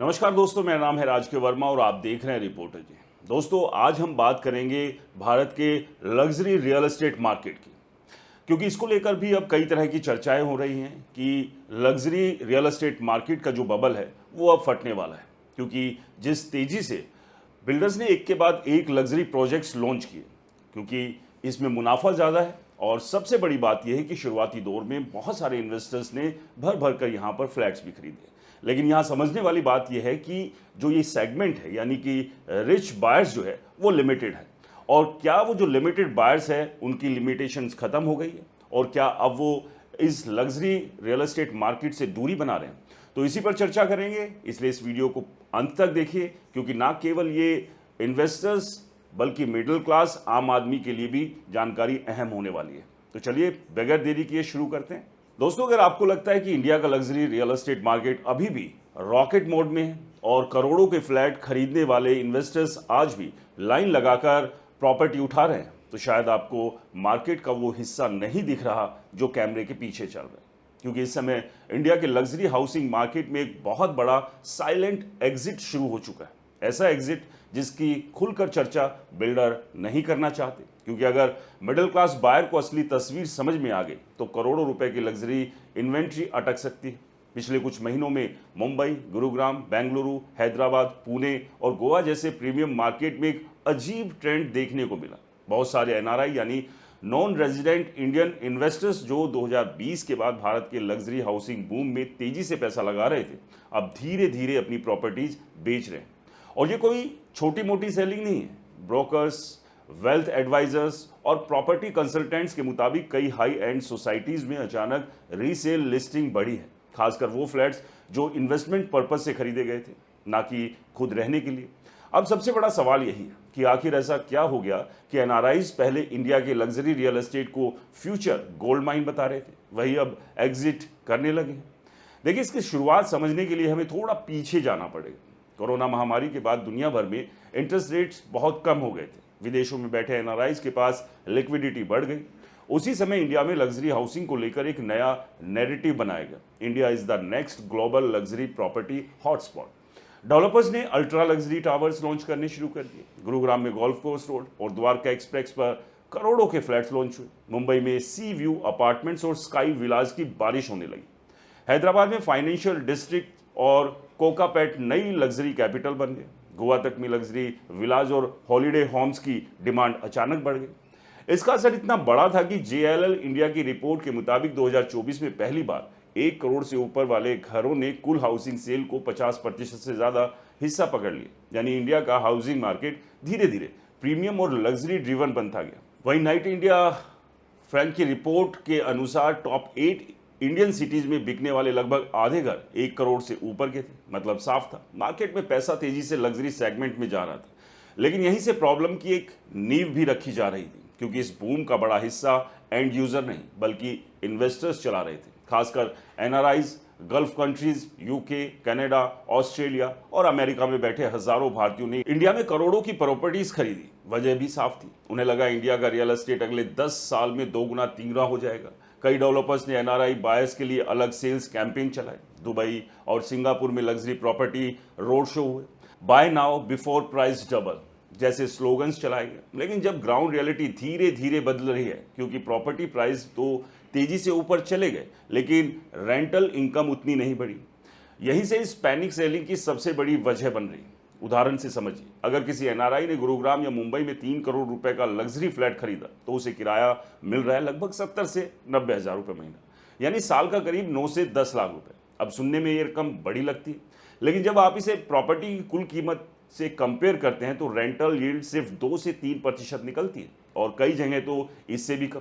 नमस्कार दोस्तों, मेरा नाम है राजके वर्मा और आप देख रहे हैं रिपोर्टर जी। दोस्तों, आज हम बात करेंगे भारत के लग्जरी रियल एस्टेट मार्केट की, क्योंकि इसको लेकर भी अब कई तरह की चर्चाएं हो रही हैं कि लग्जरी रियल एस्टेट मार्केट का जो बबल है वो अब फटने वाला है। क्योंकि जिस तेजी से बिल्डर्स ने एक के बाद एक लग्जरी प्रोजेक्ट्स लॉन्च किए, क्योंकि इसमें मुनाफा ज़्यादा है और सबसे बड़ी बात यह है कि शुरुआती दौर में बहुत सारे इन्वेस्टर्स ने भर भर कर यहाँ पर फ्लैट्स भी खरीदे। लेकिन यहाँ समझने वाली बात यह है कि जो ये सेगमेंट है, यानी कि रिच बायर्स जो है वो लिमिटेड है। और क्या वो जो लिमिटेड बायर्स है उनकी लिमिटेशंस खत्म हो गई है, और क्या अब वो इस लग्जरी रियल एस्टेट मार्केट से दूरी बना रहे हैं? तो इसी पर चर्चा करेंगे, इसलिए इस वीडियो को अंत तक देखिए, क्योंकि ना केवल ये इन्वेस्टर्स बल्कि मिडिल क्लास आम आदमी के लिए भी जानकारी अहम होने वाली है। तो चलिए बगैर देरी किए शुरू करते हैं। दोस्तों, अगर आपको लगता है कि इंडिया का लग्जरी रियल एस्टेट मार्केट अभी भी रॉकेट मोड में है और करोड़ों के फ्लैट खरीदने वाले इन्वेस्टर्स आज भी लाइन लगाकर प्रॉपर्टी उठा रहे हैं, तो शायद आपको मार्केट का वो हिस्सा नहीं दिख रहा जो कैमरे के पीछे चल रहा है। क्योंकि इस समय इंडिया के लग्जरी हाउसिंग मार्केट में एक बहुत बड़ा साइलेंट एग्जिट शुरू हो चुका है। ऐसा एग्जिट जिसकी खुलकर चर्चा बिल्डर नहीं करना चाहते, क्योंकि अगर मिडिल क्लास बायर को असली तस्वीर समझ में आ गई तो करोड़ों रुपए की लग्जरी इन्वेंट्री अटक सकती है। पिछले कुछ महीनों में मुंबई, गुरुग्राम, बेंगलुरु, हैदराबाद, पुणे और गोवा जैसे प्रीमियम मार्केट में एक अजीब ट्रेंड देखने को मिला। बहुत सारे एनआरआई यानी नॉन रेजिडेंट इंडियन इन्वेस्टर्स जो 2020 के बाद भारत के लग्जरी हाउसिंग बूम में तेजी से पैसा लगा रहे थे, अब धीरे धीरे अपनी प्रॉपर्टीज बेच रहे हैं। और ये कोई छोटी मोटी सेलिंग नहीं है। ब्रोकर्स, वेल्थ एडवाइजर्स और प्रॉपर्टी कंसल्टेंट्स के मुताबिक कई हाई एंड सोसाइटीज में अचानक रीसेल लिस्टिंग बढ़ी है, खासकर वो फ्लैट्स जो इन्वेस्टमेंट पर्पज से खरीदे गए थे, ना कि खुद रहने के लिए। अब सबसे बड़ा सवाल यही है कि आखिर ऐसा क्या हो गया कि एनआरआईज पहले इंडिया के लग्जरी रियल एस्टेट को फ्यूचर गोल्ड माइन बता रहे थे, वही अब एग्जिट करने लगे हैं। देखिए, इसकी शुरुआत समझने के लिए हमें थोड़ा पीछे जाना पड़ेगा। कोरोना महामारी के बाद दुनिया भर में इंटरेस्ट रेट्स बहुत कम हो गए थे, विदेशों में बैठे एनआरआईज के पास लिक्विडिटी बढ़ गई। उसी समय इंडिया में लग्जरी हाउसिंग को लेकर एक नया नैरेटिव बनाया गया। India is the next global luxury property hotspot. Developers ने अल्ट्रा लग्जरी टावर्स लॉन्च करने शुरू कर दिए। गुरुग्राम में गोल्फ कोर्स रोड और द्वारका एक्सप्रेस पर करोड़ों के फ्लैट्स लॉन्च हुए। मुंबई में सी व्यू अपार्टमेंट्स और स्काई विलाज की बारिश होने लगी। हैदराबाद में फाइनेंशियल डिस्ट्रिक्ट और कोकापेट नई लग्जरी कैपिटल बन गए। गोवा तक में लग्जरी विलाज और हॉलिडे होम्स की डिमांड अचानक बढ़ गई। इसका असर इतना बड़ा था कि जेएलएल इंडिया की रिपोर्ट के मुताबिक 2024 में पहली बार 1 करोड़ से ऊपर वाले घरों ने कुल हाउसिंग सेल को 50% से ज्यादा हिस्सा पकड़ लिया। यानी इंडिया का हाउसिंग मार्केट धीरे धीरे प्रीमियम और लग्जरी ड्रिवन बनता गया। वहीं नाइट इंडिया फ्रैंक की रिपोर्ट के अनुसार टॉप 8 इंडियन सिटीज में बिकने वाले लगभग आधे घर 1 करोड़ से ऊपर के थे। मतलब साफ था, मार्केट में पैसा तेजी से लग्जरी सेगमेंट में जा रहा था। लेकिन यहीं से प्रॉब्लम की एक नींव भी रखी जा रही थी, क्योंकि इस बूम का बड़ा हिस्सा एंड यूजर नहीं बल्कि इन्वेस्टर्स चला रहे थे, खासकर NRIs, gulf countries, UK, Canada, Australia और अमेरिका में बैठे हजारों भारतीयों ने इंडिया में करोड़ों की प्रॉपर्टीज खरीदी। वजह भी साफ थी, उन्हें लगा इंडिया का रियल एस्टेट अगले 10 साल में 2 गुना 3 गुना हो जाएगा। कई डेवलपर्स ने एनआरआई बायर्स के लिए अलग सेल्स कैंपेन चलाए। दुबई और सिंगापुर में लग्जरी प्रॉपर्टी रोड शो हुए, buy now before price double जैसे स्लोगन्स चलाए गए। लेकिन जब ग्राउंड रियलिटी धीरे धीरे बदल रही है, क्योंकि प्रॉपर्टी प्राइस तो तेजी से ऊपर चले गए लेकिन रेंटल इनकम उतनी नहीं बढ़ी। यहीं से इस पैनिक सेलिंग की सबसे बड़ी वजह बन रही। उदाहरण से समझिए, अगर किसी एनआरआई ने गुरुग्राम या मुंबई में 3 करोड़ रुपए का लग्जरी फ्लैट खरीदा तो उसे किराया मिल रहा है लगभग 70 से 90 हज़ार रुपये महीना, यानी साल का करीब 9 से 10 लाख रुपए। अब सुनने में ये रकम बड़ी लगती है, लेकिन जब आप इसे प्रॉपर्टी की कुल कीमत से कंपेयर करते हैं तो रेंटल यील्ड सिर्फ 2 से 3% निकलती है, और कई जगह तो इससे भी कम।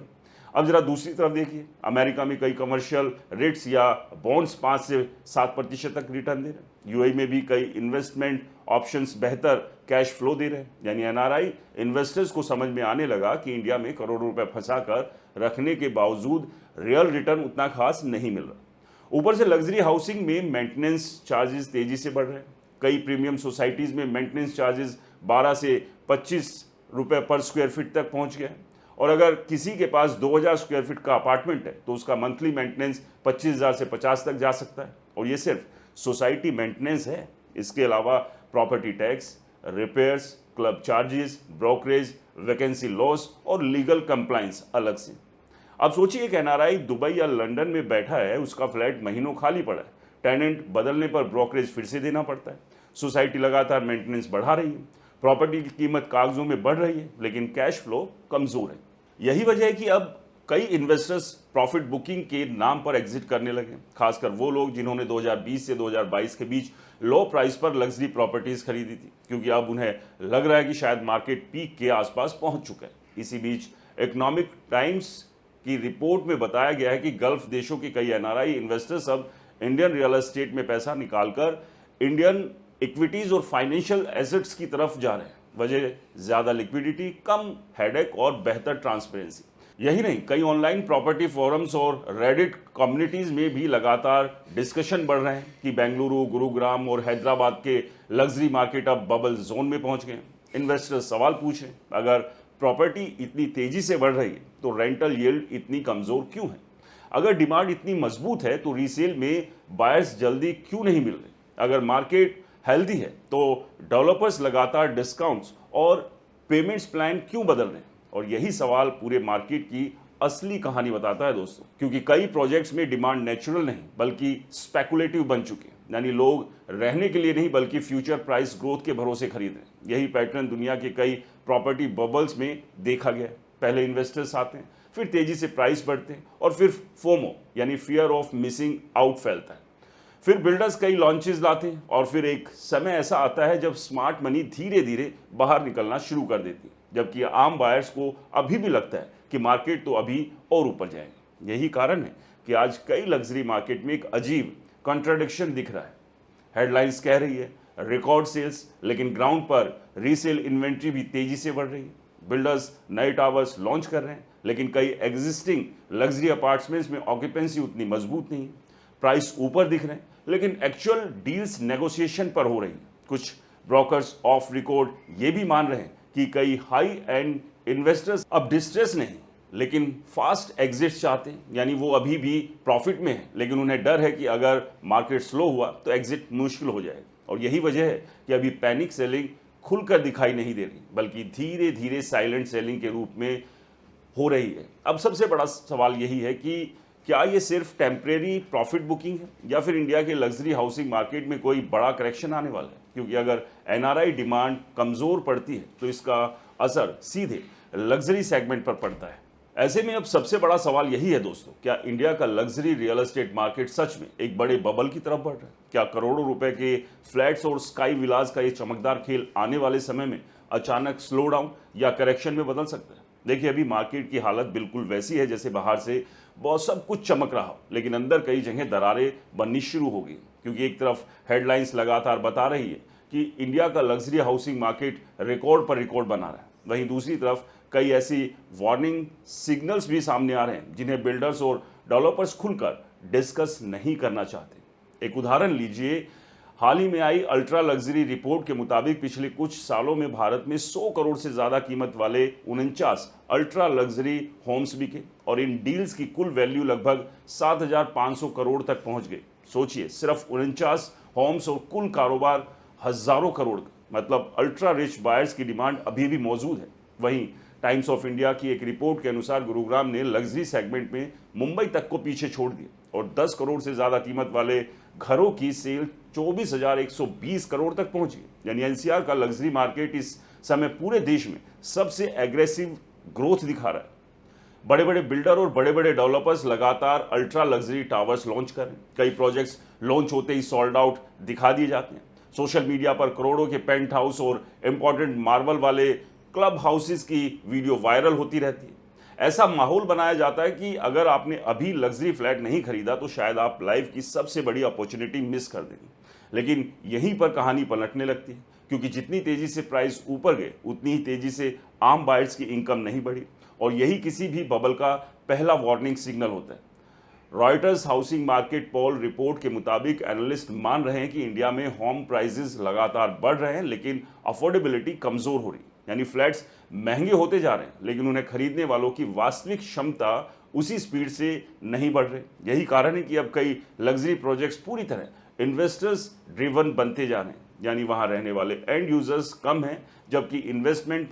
अब जरा दूसरी तरफ देखिए, अमेरिका में कई कमर्शियल रेट्स या बॉन्ड्स 5 से 7% तक रिटर्न दे रहे हैं। यूएई में भी कई इन्वेस्टमेंट ऑप्शंस बेहतर कैश फ्लो दे रहे हैं। यानी एनआरआई इन्वेस्टर्स को समझ में आने लगा कि इंडिया में करोड़ों रुपए फंसा कर रखने के बावजूद रियल रिटर्न उतना खास नहीं मिल रहा। ऊपर से लग्जरी हाउसिंग में मेंटेनेंस चार्जेस तेजी से बढ़ रहे हैं। कई प्रीमियम सोसाइटीज में मेंटेनेंस चार्जेस 12 से 25 रुपए पर स्क्वायर फीट तक पहुंच गए। और अगर किसी के पास 2000 स्क्वायर फीट का अपार्टमेंट है तो उसका मंथली मेंटेनेंस 25,000 से 50 तक जा सकता है। और ये सिर्फ सोसाइटी मेंटेनेंस है, इसके अलावा property tax, repairs, club charges, brokerage, vacancy loss और लीगल कंप्लाइंस अलग से। अब सोचिए एक एनआरआई दुबई या लंदन में बैठा है, उसका फ्लैट महीनों खाली पड़ा है, टेनेंट बदलने पर ब्रोकरेज फिर से देना पड़ता है, सोसाइटी लगातार मेंटेनेंस बढ़ा रही है, प्रॉपर्टी की कीमत कागजों में बढ़ रही है, लेकिन कैश फ्लो कमजोर है। यही वजह है कि अब कई इन्वेस्टर्स प्रॉफिट बुकिंग के नाम पर एग्जिट करने लगे, खासकर वो लोग जिन्होंने 2020 से 2022 के बीच लो प्राइस पर लग्जरी प्रॉपर्टीज खरीदी थी, क्योंकि अब उन्हें लग रहा है कि शायद मार्केट पीक के आसपास पहुंच चुका है। इसी बीच इकोनॉमिक टाइम्स की रिपोर्ट में बताया गया है कि गल्फ देशों के कई एनआरआई इन्वेस्टर्स अब इंडियन रियल एस्टेट में पैसा निकालकर इंडियन इक्विटीज और फाइनेंशियल एसेट्स की तरफ जा रहे हैं। वजह ज्यादा लिक्विडिटी, कम हेडेक और बेहतर ट्रांसपेरेंसी। यही नहीं, कई ऑनलाइन प्रॉपर्टी फोरम्स और रेडिट कम्युनिटीज में भी लगातार डिस्कशन बढ़ रहे हैं कि बेंगलुरु, गुरुग्राम और हैदराबाद के लग्जरी मार्केट अब बबल जोन में पहुंच गए। इन्वेस्टर्स सवाल पूछें, अगर प्रॉपर्टी इतनी तेजी से बढ़ रही है तो रेंटल यील्ड इतनी कमजोर क्यों है? अगर डिमांड इतनी मजबूत है तो रीसेल में बायर्स जल्दी क्यों नहीं मिल रहे? अगर मार्केट हेल्दी है तो डेवलपर्स लगातार डिस्काउंट्स और पेमेंट्स प्लान क्यों बदल रहे हैं? और यही सवाल पूरे मार्केट की असली कहानी बताता है दोस्तों, क्योंकि कई प्रोजेक्ट्स में डिमांड नेचुरल नहीं बल्कि स्पेकुलेटिव बन चुकी है, यानी लोग रहने के लिए नहीं बल्कि फ्यूचर प्राइस ग्रोथ के भरोसे खरीद रहे हैं। यही पैटर्न दुनिया के कई प्रॉपर्टी बबल्स में देखा गया है। पहले इन्वेस्टर्स आते हैं, फिर तेजी से प्राइस बढ़ते हैं और फिर फोमो यानी फियर ऑफ मिसिंग आउट फैलता है। फिर बिल्डर्स कई लॉन्चेस लाते हैं और फिर एक समय ऐसा आता है जब स्मार्ट मनी धीरे धीरे बाहर निकलना शुरू कर देती है, जबकि आम बायर्स को अभी भी लगता है कि मार्केट तो अभी और ऊपर जाएगी। यही कारण है कि आज कई लग्जरी मार्केट में एक अजीब कॉन्ट्राडिक्शन दिख रहा है। हेडलाइंस कह रही है रिकॉर्ड सेल्स, लेकिन ग्राउंड पर रीसेल इन्वेंट्री भी तेजी से बढ़ रही है। बिल्डर्स नए टावर्स लॉन्च कर रहे हैं, लेकिन कई एग्जिस्टिंग लग्जरी अपार्टमेंट्स में ऑक्यूपेंसी उतनी मजबूत नहीं है। प्राइस ऊपर दिख रहे हैं, लेकिन एक्चुअल डील्स नेगोशिएशन पर हो रही है। कुछ ब्रोकर्स ऑफ रिकॉर्ड ये भी मान रहे हैं कि कई हाई एंड इन्वेस्टर्स अब डिस्ट्रेस नहीं लेकिन फास्ट एग्जिट चाहते हैं, यानी वो अभी भी प्रॉफिट में है, लेकिन उन्हें डर है कि अगर मार्केट स्लो हुआ तो एग्जिट मुश्किल हो जाएगा। और यही वजह है कि अभी पैनिक सेलिंग खुलकर दिखाई नहीं दे रही बल्कि धीरे धीरे साइलेंट सेलिंग के रूप में हो रही है। अब सबसे बड़ा सवाल यही है कि क्या ये सिर्फ टेम्परेरी प्रॉफिट बुकिंग है या फिर इंडिया के लग्जरी हाउसिंग मार्केट में कोई बड़ा करेक्शन आने वाला है? क्योंकि अगर एनआरआई डिमांड कमजोर पड़ती है तो इसका असर सीधे लग्जरी सेगमेंट पर पड़ता है। ऐसे में अब सबसे बड़ा सवाल यही है दोस्तों, क्या इंडिया का लग्जरी रियल एस्टेट मार्केट सच में एक बड़े बबल की तरफ बढ़ रहा है? क्या करोड़ों रुपए के फ्लैट्स और स्काई विलास का ये चमकदार खेल आने वाले समय में अचानक स्लो डाउन या करेक्शन में बदल सकता है? देखिए, अभी मार्केट की हालत बिल्कुल वैसी है जैसे बाहर से बहुत सब कुछ चमक रहा हो, लेकिन अंदर कई जगह दरारें बननी शुरू हो गई। क्योंकि एक तरफ हेडलाइंस लगातार बता रही है कि इंडिया का लग्जरी हाउसिंग मार्केट रिकॉर्ड पर रिकॉर्ड बना रहा है, वहीं दूसरी तरफ कई ऐसी वार्निंग सिग्नल्स भी सामने आ रहे हैं जिन्हें बिल्डर्स और डेवलपर्स खुलकर डिस्कस नहीं करना चाहते। एक उदाहरण लीजिए, हाल ही में आई अल्ट्रा लग्जरी रिपोर्ट के मुताबिक पिछले कुछ सालों में भारत में 100 करोड़ से ज्यादा कीमत वाले 49 अल्ट्रा लग्जरी होम्स बिके और इन डील्स की कुल वैल्यू लगभग 7,500 करोड़ तक पहुंच गई। सोचिए, सिर्फ 49 होम्स और कुल कारोबार हजारों करोड़ का, मतलब अल्ट्रा रिच बायर्स की डिमांड अभी भी मौजूद है। वहीं टाइम्स ऑफ इंडिया की एक रिपोर्ट के अनुसार गुरुग्राम ने लग्जरी सेगमेंट में मुंबई तक को पीछे छोड़ दिया और 10 करोड़ से ज्यादा कीमत वाले घरों की सेल 24,120 करोड़ तक पहुंची। यानी एनसीआर का लग्जरी मार्केट इस समय पूरे देश में सबसे एग्रेसिव ग्रोथ दिखा रहा है। बड़े बड़े बिल्डर और बड़े बड़े डेवलपर्स लगातार अल्ट्रा लग्जरी टावर्स लॉन्च कर रहे हैं। कई प्रोजेक्ट्स लॉन्च होते ही सोल्ड आउट दिखा दिए जाते हैं। सोशल मीडिया पर करोड़ों के पेंट हाउस और इंपॉर्टेंट मार्बल वाले क्लब हाउसेस की वीडियो वायरल होती रहती है। ऐसा माहौल बनाया जाता है कि अगर आपने अभी लग्जरी फ्लैट नहीं खरीदा तो शायद आप लाइफ की सबसे बड़ी अपॉर्चुनिटी मिस कर देंगे। लेकिन यहीं पर कहानी पलटने लगती है, क्योंकि जितनी तेजी से प्राइस ऊपर गए उतनी ही तेजी से आम बायर्स की इनकम नहीं बढ़ी और यही किसी भी बबल का पहला वार्निंग सिग्नल होता है। रॉयटर्स हाउसिंग मार्केट पोल रिपोर्ट के मुताबिक एनालिस्ट मान रहे हैं कि इंडिया में होम प्राइसेस लगातार बढ़ रहे हैं लेकिन अफोर्डेबिलिटी कमजोर हो रही है। यानी फ्लैट्स महंगे होते जा रहे हैं लेकिन उन्हें खरीदने वालों की वास्तविक क्षमता उसी स्पीड से नहीं बढ़ रही। यही कारण है कि अब कई लग्जरी प्रोजेक्ट्स पूरी तरह इन्वेस्टर्स ड्रिवन बनते जा रहे हैं। यानी वहाँ रहने वाले एंड यूजर्स कम हैं, जबकि इन्वेस्टमेंट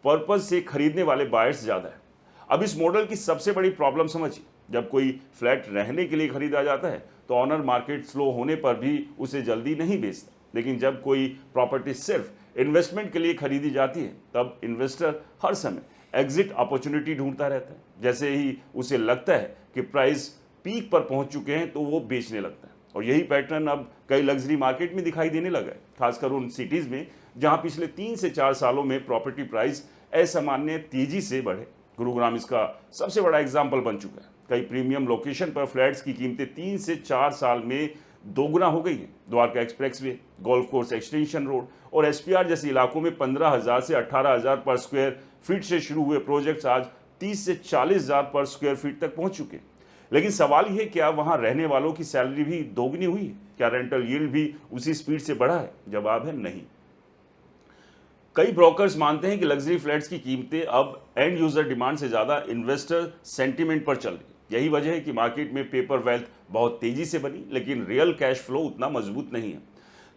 पर्पज से खरीदने वाले बायर्स ज़्यादा है। अब इस मॉडल की सबसे बड़ी प्रॉब्लम समझिए, जब कोई फ्लैट रहने के लिए खरीदा जाता है तो ऑनर मार्केट स्लो होने पर भी उसे जल्दी नहीं बेचता, लेकिन जब कोई प्रॉपर्टी सिर्फ इन्वेस्टमेंट के लिए खरीदी जाती है तब इन्वेस्टर हर समय एग्जिट अपॉर्चुनिटी ढूंढता रहता है। जैसे ही उसे लगता है कि प्राइस पीक पर पहुंच चुके हैं तो वो बेचने लगता है, और यही पैटर्न अब कई लग्जरी मार्केट में दिखाई देने लगा है, खासकर उन सिटीज़ में जहां पिछले 3 से 4 सालों में प्रॉपर्टी प्राइस असामान्य तेजी से बढ़े। गुरुग्राम इसका सबसे बड़ा एग्जाम्पल बन चुका है। कई प्रीमियम लोकेशन पर फ्लैट्स की कीमतें 3 से 4 साल में दोगुना हो गई हैं। Dwarka expressway, golf course extension road और एसपीआर जैसे इलाकों में 15,000 से 18,000 पर स्क्वायर फीट से शुरू हुए प्रोजेक्ट्स आज 30 से 40,000 पर स्क्वायर फीट तक पहुंच चुके हैं। लेकिन सवाल यह, क्या वहां रहने वालों की सैलरी भी दोगुनी हुई है? क्या रेंटल यील्ड भी उसी स्पीड से बढ़ा है? जवाब है नहीं। कई ब्रोकर्स मानते हैं कि लग्जरी फ्लैट्स की कीमतें अब एंड यूजर डिमांड से ज़्यादा इन्वेस्टर सेंटीमेंट पर चल रही है। यही वजह है कि मार्केट में पेपर वेल्थ बहुत तेजी से बनी, लेकिन रियल कैश फ्लो उतना मजबूत नहीं है।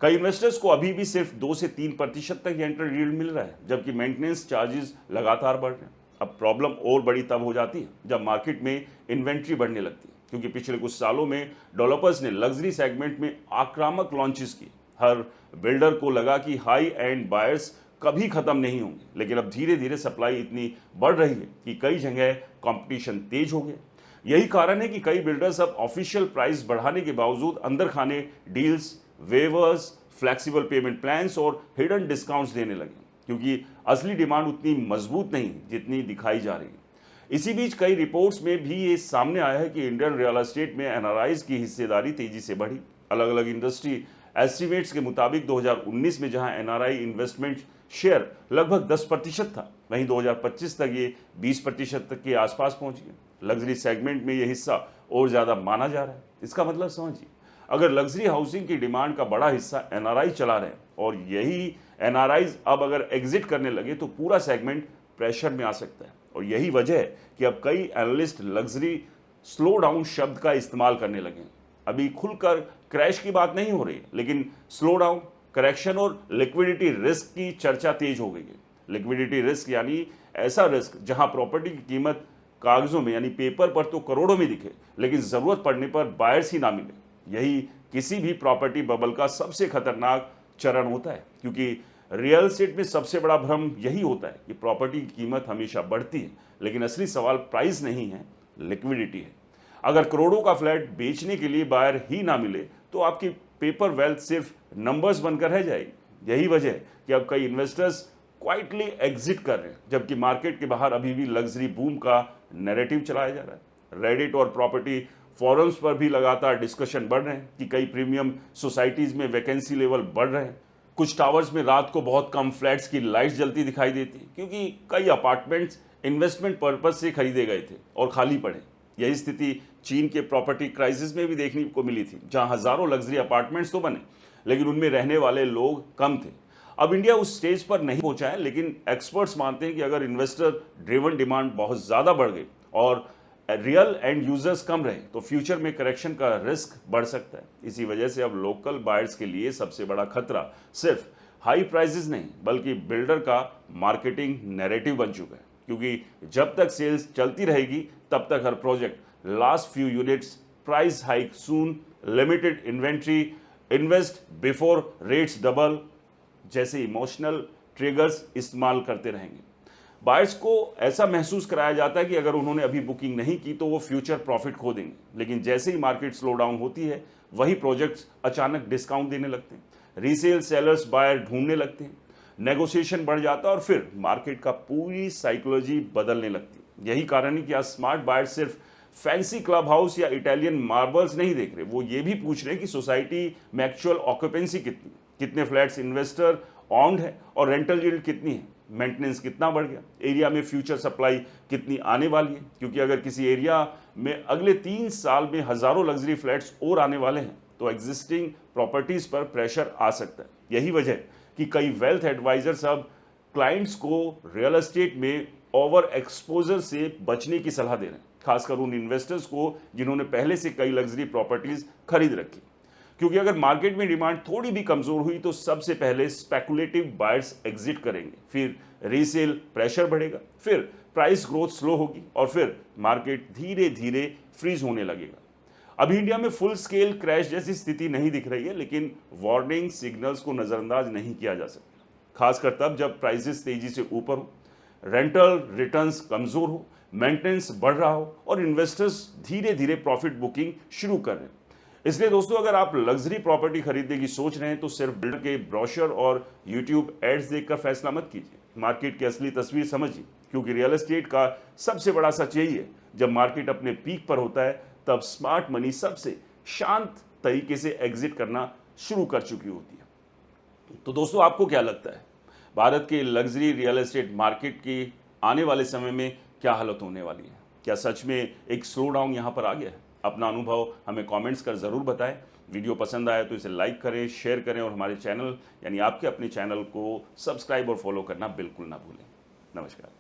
कई इन्वेस्टर्स को अभी भी सिर्फ 2 से 3% तक रेंटल यील्ड मिल रहा है, जबकि मेंटेनेंस चार्जेस लगातार बढ़ रहे हैं। अब प्रॉब्लम और बड़ी तब हो जाती है जब मार्केट में इन्वेंट्री बढ़ने लगती है, क्योंकि पिछले कुछ सालों में डेवलपर्स ने लग्जरी सेगमेंट में आक्रामक लॉन्चेस किए। हर बिल्डर को लगा कि हाई एंड बायर्स कभी खत्म नहीं होंगे, लेकिन अब धीरे धीरे सप्लाई इतनी बढ़ रही है कि कई जगह कंपटीशन तेज हो गया। यही कारण है कि कई बिल्डर्स अब ऑफिशियल प्राइस बढ़ाने के बावजूद अंदर खाने deals, weavers, flexible pavement plans और हिडन डिस्काउंट्स देने लगे, क्योंकि असली डिमांड उतनी मजबूत नहीं जितनी दिखाई जा रही है। इसी बीच कई रिपोर्ट्स में भी ये सामने आया है कि इंडियन रियल एस्टेट में एनआरआईज की हिस्सेदारी तेजी से बढ़ी। अलग अलग इंडस्ट्री एस्टिमेट्स के मुताबिक 2019 में जहां एनआरआई इन्वेस्टमेंट शेयर लगभग 10% था, वहीं 2025 तक ये 20% तक के आसपास पहुंच गया। लग्जरी सेगमेंट में ये हिस्सा और ज़्यादा माना जा रहा है। इसका मतलब समझिए, अगर लग्जरी हाउसिंग की डिमांड का बड़ा हिस्सा एनआरआई चला रहे हैं और यही एनआरआईज अब अगर एग्जिट करने लगे तो पूरा सेगमेंट प्रेशर में आ सकता है। और यही वजह है कि अब कई एनालिस्ट लग्जरी स्लो डाउन शब्द का इस्तेमाल करने लगे हैं। अभी खुलकर क्रैश की बात नहीं हो रही है, लेकिन स्लो डाउन, करेक्शन और लिक्विडिटी रिस्क की चर्चा तेज हो गई है। लिक्विडिटी रिस्क यानी ऐसा रिस्क जहां प्रॉपर्टी की कीमत कागजों में यानी पेपर पर तो करोड़ों में दिखे, लेकिन जरूरत पड़ने पर बायर्स ही ना मिले। यही किसी भी प्रॉपर्टी बबल का सबसे खतरनाक चरण होता है, क्योंकि रियल एस्टेट में सबसे बड़ा भ्रम यही होता है कि प्रॉपर्टी की कीमत हमेशा बढ़ती है, लेकिन असली सवाल प्राइस नहीं है, लिक्विडिटी है। अगर करोड़ों का फ्लैट बेचने के लिए बायर ही ना मिले तो आपकी पेपर वेल्थ सिर्फ नंबर्स बनकर रह जाएगी। यही वजह है कि अब कई इन्वेस्टर्स क्वाइटली एग्जिट कर रहे हैं, जबकि मार्केट के बाहर अभी भी लग्जरी बूम का नैरेटिव चलाया जा रहा है। रेडिट और प्रॉपर्टी फोरम्स पर भी लगातार डिस्कशन बढ़ रहे हैं कि कई प्रीमियम सोसाइटीज में वैकेंसी लेवल बढ़ रहे हैं। कुछ टावर्स में रात को बहुत कम फ्लैट्स की लाइट्स जलती दिखाई देती है, क्योंकि कई अपार्टमेंट्स इन्वेस्टमेंट पर्पज से खरीदे गए थे और खाली पड़े। यही स्थिति चीन के प्रॉपर्टी क्राइसिस में भी देखने को मिली थी, जहां हजारों लग्जरी अपार्टमेंट्स तो बने, लेकिन उनमें रहने वाले लोग कम थे। अब इंडिया उस स्टेज पर नहीं पहुंचा है, लेकिन एक्सपर्ट्स मानते हैं कि अगर इन्वेस्टर ड्रिवन डिमांड बहुत ज़्यादा बढ़ गई और रियल एंड यूजर्स कम रहे तो फ्यूचर में करेक्शन का रिस्क बढ़ सकता है। इसी वजह से अब लोकल बायर्स के लिए सबसे बड़ा खतरा सिर्फ हाई प्राइसेस नहीं, बल्कि बिल्डर का मार्केटिंग नैरेटिव बन चुका है, क्योंकि जब तक सेल्स चलती रहेगी तब तक हर project last few units, price hike soon, limited inventory, invest before rates double जैसे इमोशनल ट्रिगर्स इस्तेमाल करते रहेंगे। बायर्स को ऐसा महसूस कराया जाता है कि अगर उन्होंने अभी बुकिंग नहीं की तो वो फ्यूचर प्रॉफिट खो देंगे, लेकिन जैसे ही मार्केट स्लो डाउन होती है वही प्रोजेक्ट्स अचानक डिस्काउंट देने लगते हैं, रीसेल सेलर्स बायर ढूंढने लगते हैं, नेगोशिएशन बढ़ जाता है और फिर मार्केट का पूरी साइकोलॉजी बदलने लगती है। यही कारण है कि आज स्मार्ट बायर सिर्फ फैंसी क्लब हाउस या इटालियन मार्बल्स नहीं देख रहे, वो ये भी पूछ रहे हैं कि सोसाइटी में एक्चुअल ऑक्यूपेंसी कितनी, कितने फ्लैट्स इन्वेस्टर ऑन्ड है और रेंटल यील्ड कितनी है, मेंटेनेंस कितना बढ़ गया, एरिया में फ्यूचर सप्लाई कितनी आने वाली है। क्योंकि अगर किसी एरिया में अगले 3 साल में हजारों लग्जरी फ्लैट्स और आने वाले हैं तो एग्जिस्टिंग प्रॉपर्टीज पर प्रेशर आ सकता है। यही वजह है कि कई वेल्थ एडवाइजर्स अब क्लाइंट्स को रियल एस्टेट में ओवर एक्सपोजर से बचने की सलाह दे रहे हैं, खासकर उन इन्वेस्टर्स को जिन्होंने पहले से कई लग्जरी प्रॉपर्टीज खरीद रखी। क्योंकि अगर मार्केट में डिमांड थोड़ी भी कमजोर हुई तो सबसे पहले स्पेकुलेटिव बायर्स एग्जिट करेंगे, फिर रीसेल प्रेशर बढ़ेगा, फिर प्राइस ग्रोथ स्लो होगी और फिर मार्केट धीरे धीरे फ्रीज होने लगेगा। अभी इंडिया में फुल स्केल क्रैश जैसी स्थिति नहीं दिख रही है, लेकिन वार्निंग सिग्नल्स को नजरअंदाज नहीं किया जा सकता, खासकर तब जब प्राइसेस तेजी से ऊपर हो, रेंटल रिटर्न्स कमजोर हो, मेंटेनेंस बढ़ रहा हो और इन्वेस्टर्स धीरे धीरे प्रॉफिट बुकिंग शुरू कर रहे हैं। इसलिए दोस्तों, अगर आप लग्जरी प्रॉपर्टी खरीदने की सोच रहे हैं तो सिर्फ बिल्डर के ब्रोशर और यूट्यूब एड्स देखकर फैसला मत कीजिए, मार्केट की असली तस्वीर समझिए। क्योंकि रियल एस्टेट का सबसे बड़ा सच यही है, जब मार्केट अपने पीक पर होता है तब स्मार्ट मनी सबसे शांत तरीके से एग्जिट करना शुरू कर चुकी होती है। तो दोस्तों, आपको क्या लगता है, भारत के लग्जरी रियल एस्टेट मार्केट की आने वाले समय में क्या हालत होने वाली है? क्या सच में एक स्लो डाउन यहाँ पर आ गया है? अपना अनुभव हमें कमेंट्स कर ज़रूर बताएं। वीडियो पसंद आया तो इसे लाइक करें, शेयर करें और हमारे चैनल यानी आपके अपने चैनल को सब्सक्राइब और फॉलो करना बिल्कुल ना भूलें। नमस्कार।